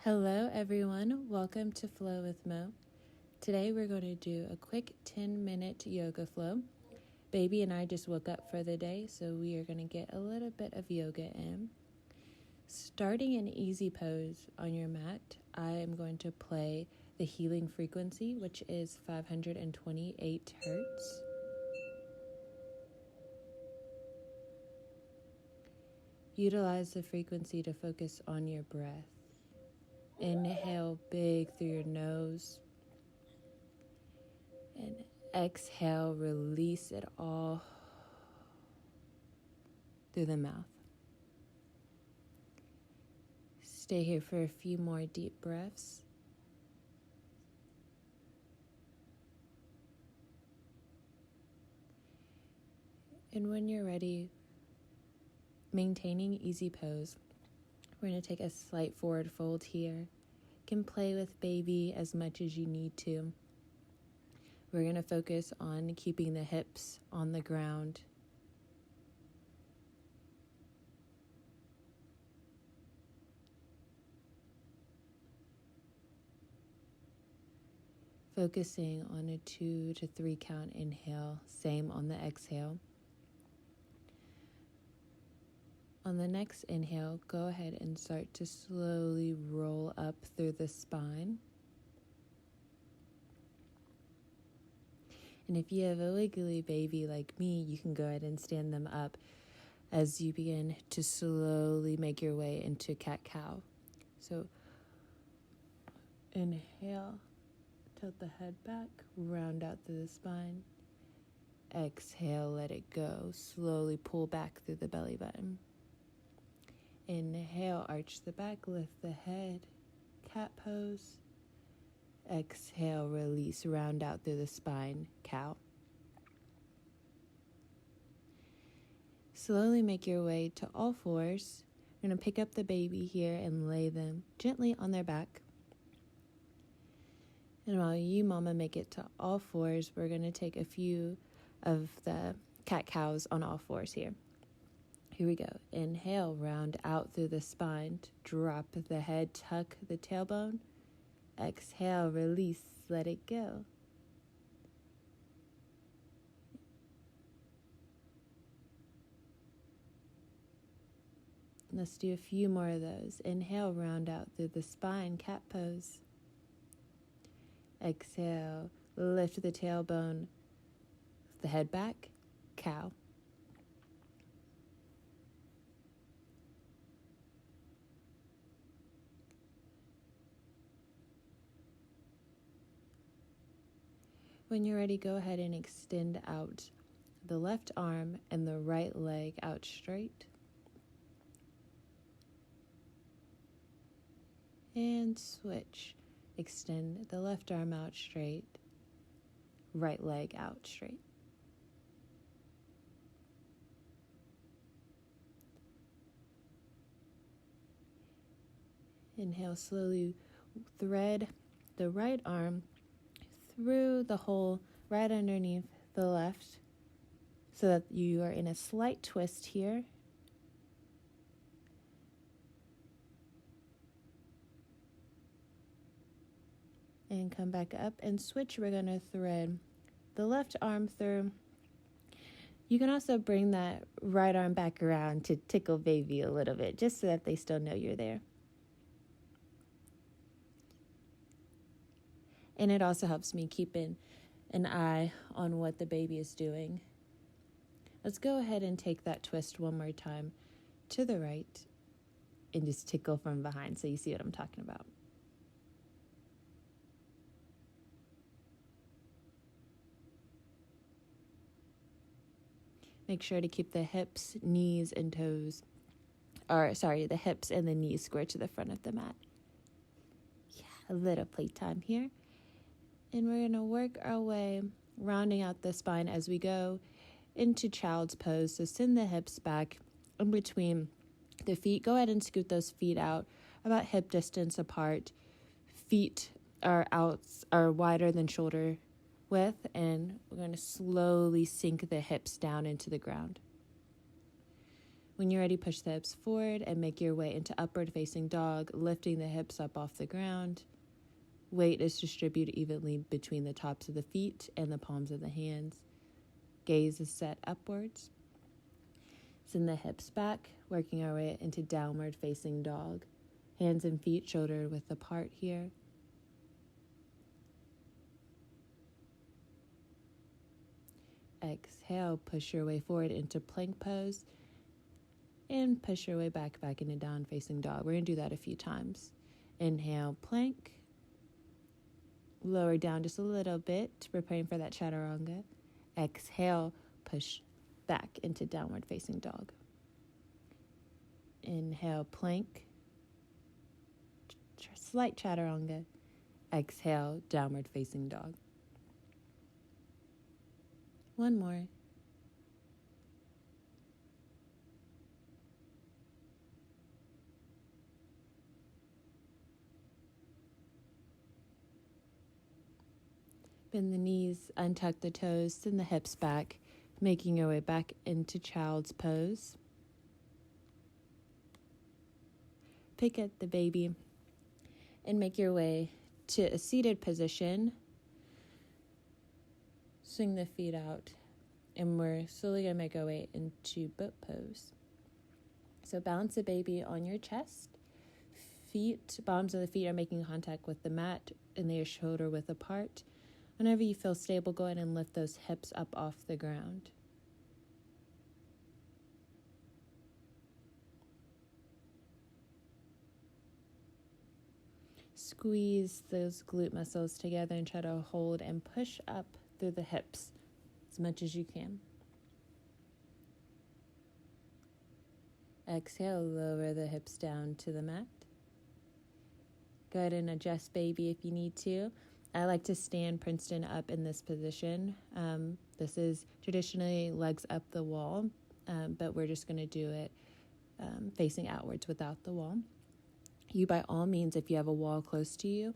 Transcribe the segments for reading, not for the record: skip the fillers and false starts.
Hello everyone, welcome to Flow with Mo. Today we're going to do a quick 10-minute yoga flow. Baby and I just woke up for the day, so we are going to get a little bit of yoga in. Starting an easy pose on your mat, I am going to play the healing frequency, which is 528 hertz. Utilize the frequency to focus on your breath. Inhale big through your nose. And exhale, release it all through the mouth. Stay here for a few more deep breaths. And when you're ready, maintaining easy pose, we're going to take a slight forward fold here. You can play with baby as much as you need to. We're going to focus on keeping the hips on the ground. Focusing on a 2 to 3 count inhale, same on the exhale. On the next inhale, go ahead and start to slowly roll up through the spine. And if you have a wiggly baby like me, you can go ahead and stand them up as you begin to slowly make your way into cat-cow. So inhale, tilt the head back, round out through the spine. Exhale, let it go. Slowly pull back through the belly button. Inhale, arch the back, lift the head, cat pose. Exhale, release, round out through the spine, cow. Slowly make your way to all fours. You're going to pick up the baby here and lay them gently on their back. And while you, mama, make it to all fours, we're going to take a few of the cat-cows on all fours here. Here we go. Inhale, round out through the spine. Drop the head, tuck the tailbone. Exhale, release, let it go. Let's do a few more of those. Inhale, round out through the spine, cat pose. Exhale, lift the tailbone, the head back, cow. When you're ready, go ahead and extend out the left arm and the right leg out straight. And switch. Extend the left arm out straight, right leg out straight. Inhale, slowly thread the right arm through the hole right underneath the left so that you are in a slight twist here. And come back up and switch. We're going to thread the left arm through. You can also bring that right arm back around to tickle baby a little bit, just so that they still know you're there. And it also helps me keep an eye on what the baby is doing. Let's go ahead and take that twist one more time to the right and just tickle from behind so you see what I'm talking about. Make sure to keep the hips, knees, and toes, the hips and the knees square to the front of the mat. Yeah, a little playtime here. And we're going to work our way, rounding out the spine as we go into child's pose. So send the hips back in between the feet. Go ahead and scoot those feet out about hip distance apart. Feet are wider than shoulder width, and we're going to slowly sink the hips down into the ground. When you're ready, push the hips forward and make your way into upward facing dog, lifting the hips up off the ground. Weight is distributed evenly between the tops of the feet and the palms of the hands. Gaze is set upwards. Send the hips back, working our way into downward facing dog. Hands and feet shoulder width apart here. Exhale, push your way forward into plank pose and push your way back into down facing dog. We're going to do that a few times. Inhale, plank. Lower down just a little bit, preparing for that chaturanga. Exhale, push back into downward facing dog. Inhale, plank. Slight chaturanga. Exhale, downward facing dog. One more. Bend the knees, untuck the toes, send the hips back, making your way back into child's pose. Pick up the baby and make your way to a seated position. Swing the feet out, and we're slowly going to make our way into boat pose. So balance the baby on your chest. Bottoms of the feet are making contact with the mat, and they are shoulder width apart. Whenever you feel stable, go ahead and lift those hips up off the ground. Squeeze those glute muscles together and try to hold and push up through the hips as much as you can. Exhale, lower the hips down to the mat. Go ahead and adjust baby if you need to. I like to stand Princeton up in this position. This is traditionally legs up the wall, but we're just going to do it facing outwards without the wall. You, by all means, if you have a wall close to you,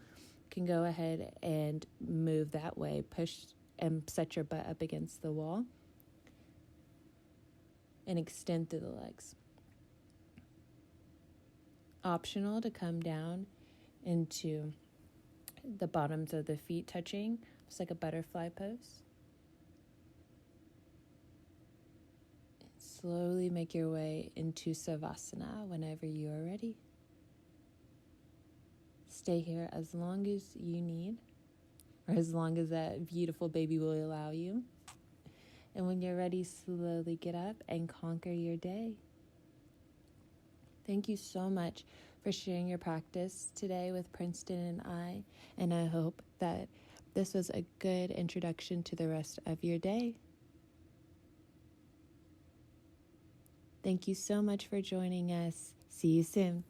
can go ahead and move that way. Push and set your butt up against the wall and extend through the legs. Optional to come down into the bottoms of the feet touching, just like a butterfly pose. And slowly make your way into Savasana whenever you are ready. Stay here as long as you need, or as long as that beautiful baby will allow you. And when you're ready, slowly get up and conquer your day. Thank you so much for sharing your practice today with Princeton and I hope that this was a good introduction to the rest of your day. Thank you so much for joining us. See you soon.